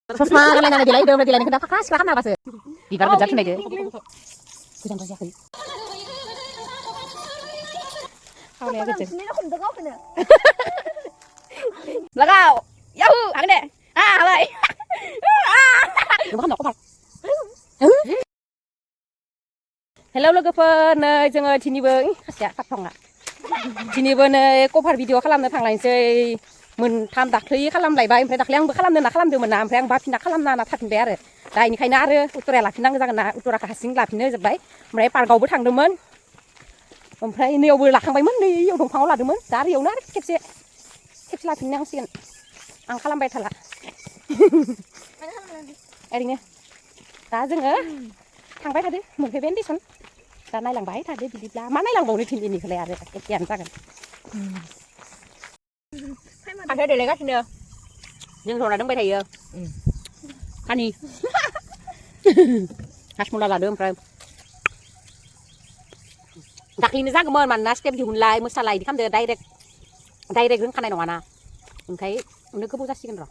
Sosma kan lain dilai dong dilai kenapa kas silakan apa sih di bar kerja tuh nih kujan terus ya kuy kau lihat aja belakang yahoo angin deh halai kamu kan apa hello logoफोर नै जोङो दिनैबो खासिया फाथङा दिनैबो नै कभार video खालामनो थांलायनोसै मोनथाम दाख्लै खालामलायबाय ओमफ्राय दाख्लै आंबो खालामनो होनना खालामदोंमोन ना ओमफ्राय आं बाफिनना खालामना होनना थाफिनबाय आरो दा बेनिखायनो आरो उत्तराया लाफिननांगौ जागोन ना उत्तराखौ हारसिं लाफिननो होजोबबाय ओमफ्राय पार्कआवबो थांदोंमोन ओमफ्राय नैयावबो लाखांबायमोन नैयाव दंफाङाव लादोंमोन दा आरो इयावनो आरो खेबसे लाफिननांसिगोन आं खालामबाय थाला ओरैनो दा जोङो थांबाय थादो मोनफैबाय देसन दा नायलांबाय थादो बिदिब्ला मा नायलांबावनो दिनैनिखौलाय आरो एखेयानो जागोन फाथो देलायगासिनो जों जना दंबाय थायो खानि हासमुला लादो ओमफ्राय दाख्लैनो जागौमोन मानोना स्टेप दिहुनलाय मोसालाय बिदि खालामदो डाइरेक्ट रोंखानाय नङाना ओमफ्राय उनाव गोबाव जासिगोन र'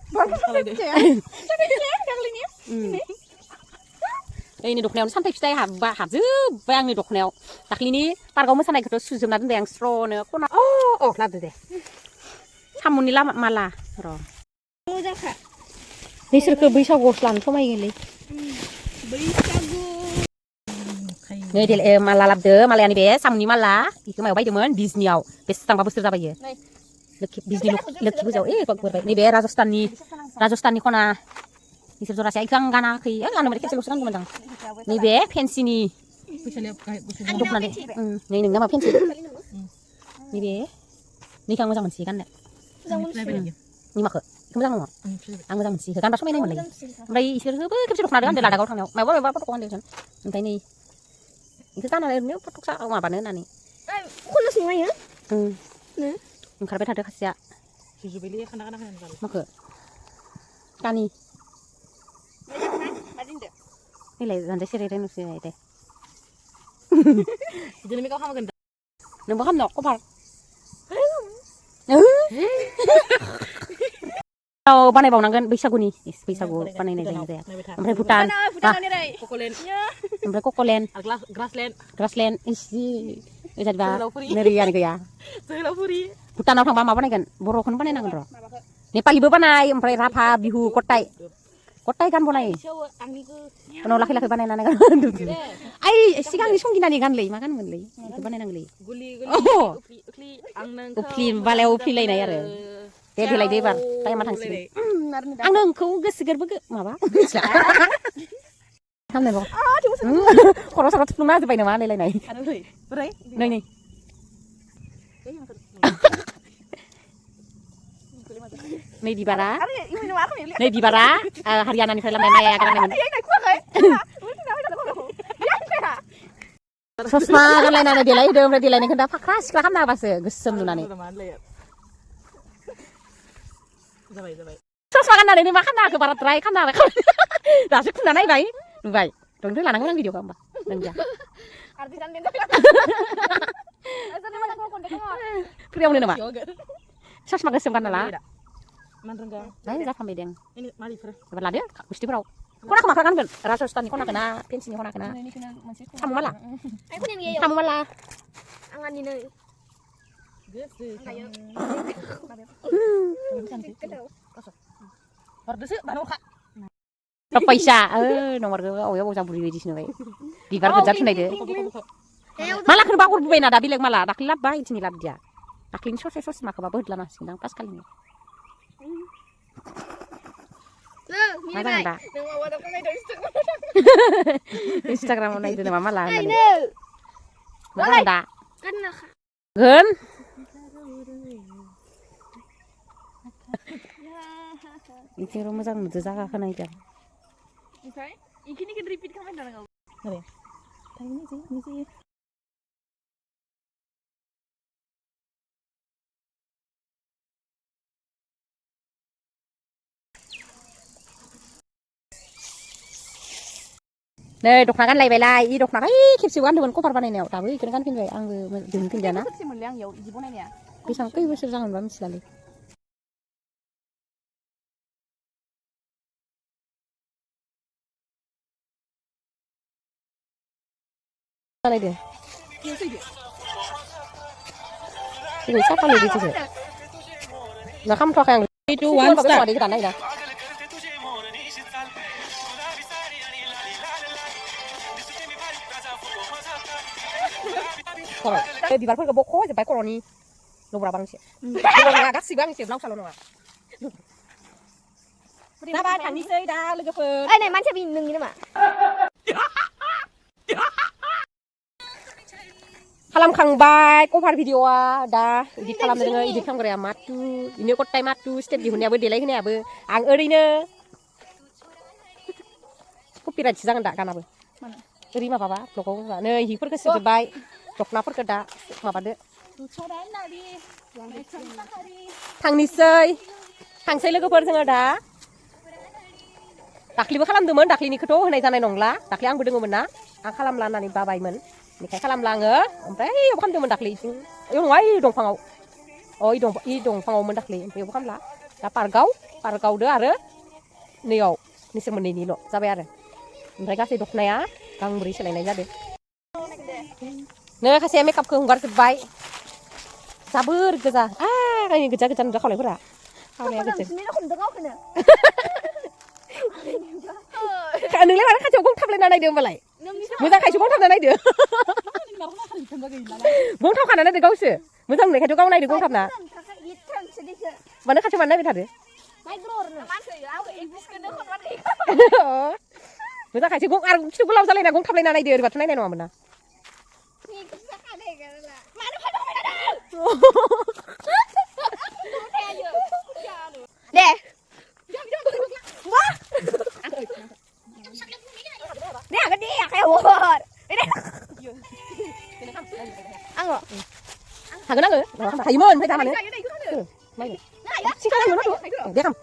ओइनि दखनायावनो सानथाय फिथाइ हाबजोब्बाय आंनि दखनायाव दाख्लैनि पार्कआव मोसानायखौथ' सुजोबना दोनबाय आं स्र'नो खना लादो दे साम'नि माला र' नोंसोरखौ बैसागुआवसो लानो समायोलै नै देल माला लाबोदो मालायानो बे साम'नि माला बेखौ मायाव बायदोंमोन बिजनियाव बेसेबांबा बोसोर जाबायो बिजनि लोखि फुजायाव नैबे राजस्थाननि खना इसोर जरासे इखौ आं गानाखै गाननो माने खेबसेल'सो गानदोंमोन आं नैबे फेन्सिनि दख'ना दे नै नोंना मा फेन्सि नैबे नैखौ आं मोजां मोनसि गाननो निमाखौ बेखौ मोजां नङा आं मोजां मोनसि इखौ गानबा समायनाय मोनलायो ओमफ्राय इसोरबो खेबसे दख'ना गानदों लादागाव थांनायाव माबा फट'खौ गानदों ओमफ्राय नै इखौ गाननानै ओरैनो फट'क माबानो होननानै ओंखारबाय थादो खासेया माखौ कानि नैलाय जानजाय सेरायदों नोंसो दे नोंबो खालामनो कभार बानायबावनांगोन बैसागुनि बैसागु बानायनाय जायो जाया ओमफ्राय भुटान ओमफ्राय कक'लेण्ड ग्रासलेण्ड जेनेबा नोरैयानो गैया भुटानाव थांबा मा बानायगोन बर'खौनो बानायनांगोन र' नेपालिबो बानाय ओमफ्राय राभा बिहु गथाय गान बनायो उनाव लाखै लाखै बानायनानै ओइ सिगांनि संगिनानि गानलै मा गानमोनलै बेखौ बानायनांगोलै उफ्लि बालायाव उफ्लिलायनाय आरो दे देलाय दे एबार टाइमा थांसिगोन आं नोंखौ गोसो गोरबो माबा खालामनाय खर' सर' थुफ्लुंना होजोब्बाय नामा नायलायनाय नै नै बिबारा हारियानानिफ्राय लांनाय माया गाननायमोन ससमा गानलायनानै देलायहोदों ओमफ्राय देलायनायखौ दा फाख्रा सिख्ला खालामना होबासो गोसोम नुनानै ससमा गाननानै मा खालामना होखो बाराद्राय खालामना होबाय दासो खुना नायबाय नुबाय दंथ' लानांगोन आं भिडिअखौ होमबा नोंजा फ्रियावनो नामा ससमा गोसोम गानना ला जाखांबाय दे एबार लादो गुस्थिफोराव खनाखौ माखौ गानगोन राजस्थाननि खनाखौ ना फेन्सिनि खनाखौ ना साम' माला फैसा नंमारगौ अयाव अजा बुरि बायदिसो नुबाय बिबार गोजा थुनायदो मालाखौनो बावहरबोबायना दा बेलेग माला दाख्लै लाबोबाय दिनै लाबोदिया दाख्लैनि ससे माखौबाबो होदलानांसिगोन आं पास खालिनो मा जागोन दा इन्सटाग्रामाव नायदो नामा माला होननानै मा जागोन दा गोन इखौ मोजां नुदो जागाखौ नायदो ओमफ्राय इखिनिखौ रिपिट खालामबाय थानांगौ नै दख'ना गानलायबायलाय इ दख'नाखौ खेबसेबो गानदोंमोन कभार बानायनायाव दाबो इखौनो गानफिनबाय आंबो दिहुनफिनदियाना बेसेबां खै बोसोर जागोनबा मिथिलालै อะไรเดี๋ยวนี่ชอบฟังเลยดิจินะคำทอแข่งดูวันสตาร์ทดีขนาดไหนนะbibar pun kebok kok sampai koloni lo berapa bang sih lo agak sih bang sih bilang selalu nggak nah bah tadi saya dah lagi per này man sẽ bị nương như thế mà kalam kang bay ko par video dah edit kalam dengan edit kang gaya matu ini kok time matu step di hunia delay hunia be ang erina ko pira cisang ndak kan apa eri mah papa lo kok nih hipur ke sebaik dखनाफोरखौ दा माबादो थांसै लोगोफोर जोङो दा दाख्लिबो खालामदोंमोन दाख्लिनिखौथ' होनाय जानाय नंला दाख्लि आंबो दङमोन ना आं खालामला होननानै बाबायमोन बेनिखाय खालामला आङो ओमफ्राय बेयाव खालामदोंमोन दाख्लि बेयाव नङा ओइ दंफाङाव इ दंफाङावमोन दाख्लि ओमफ्राय बेयाव खालामला दा पार्कआवदो आरो नैयाव नोंसोर मोननैनिल' जाबाय आरो ओमफ्राय गासै दखनाया गांब्रै सोलायनाय जादों नो खासे मेकआपखौ हगारजोब्बाय जाबोर गोजा आंनि गोजा गोजा नुदों खावलायफोरा खावलाया गोजा नोंलाय मानो खाथियाव गंथाबलायना नायदो होमबालाय मोजां खाथियाव गंथाबना नायदो गंथाबखाना नायदो गावसो मोजां नुनाय खाथियाव गाव नायदो गंथाबना मानो खाथियाव मानो नायबाय थादो मोजां खाथियाव आरो खिथु गोलाव जालायना गंथाबलायना नायदो ओरैबाथ' नायनाय नङामोन ना nè nè cái đi cái hột ăn rồi thằng nó thầy mơn phải ra mà nữa mày xin cái này nó để không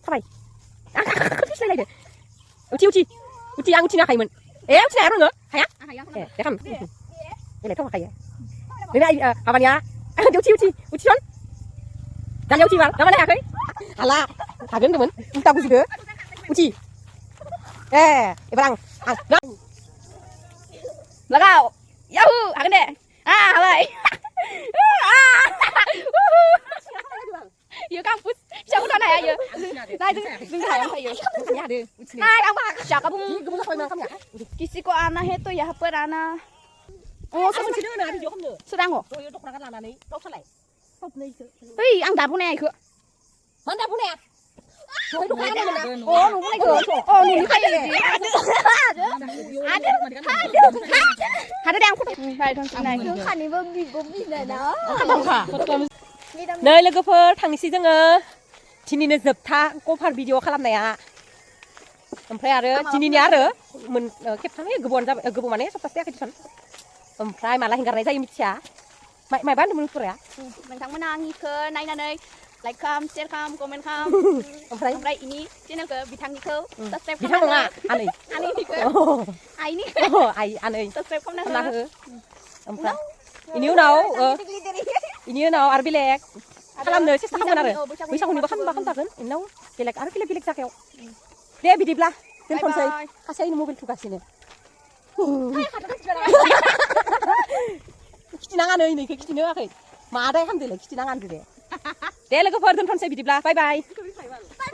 sao mày cái này để uchi ăn uchi na thầy mình uchi này nữa thầy á để không cái này không thầy đây này apa nih uci kan dan uci mal mana ya kai ala hagen temen minta busi deh uci barang Lagao yahoo hagen deh halai yêu kampus siapa tuh nanya aja nah itu saya apa ya hai ang bak siapa pun kisi ko ana heto ya haper ana sao mình chỉ đưa này đi không được sao đang ngủ tôi đọc là này đọc sao lại ơi ăn đạp này kìa hắn đạp nè rồi đọc này nè đúng này kìa đúng này gì hai đứa đang phải thằng này cứ khăn này bị này đó nơi लोगोफोर थांनोसै जोङो दिनैनो जोबथा कभार video खालामनाया ओमफ्राय आरो दिनैनि आरो खेबथाम गोबावानो जाबाय गोबाव माने सप्तासे जायाखै दिसन ओमफ्राय माला हेंगारनाय जायो मिथिया मायबा होनदोंमोन फुराया नोंथांमोना आंनिखौ नायनानै लाइक खालाम शेयार खालाम कमेन्ट खालाम ओमफ्राय इनि चेनेलखौ बिथांनिखौ साबस्क्राइब बिथां नङा आनै साबस्क्राइब खालामना हो ओमफ्राय इनि उनाव आरो बेलेग खालामनो सेस्था खालामगोन आरो बैसागुनिबो खालामजागोन इनाव बेलेग आरो बेलेग जायगायाव दे बिदिब्ला दोनथ'नोसै खासेयैनो मबाइल थुगासिनो खिथिनाङा नै नैखौ खिथिनो होआखै मादै हामदोलाय खिथिनाङा होनदो दे लोगोफोर दोनथ'नोसै बिदिब्ला बाय बाय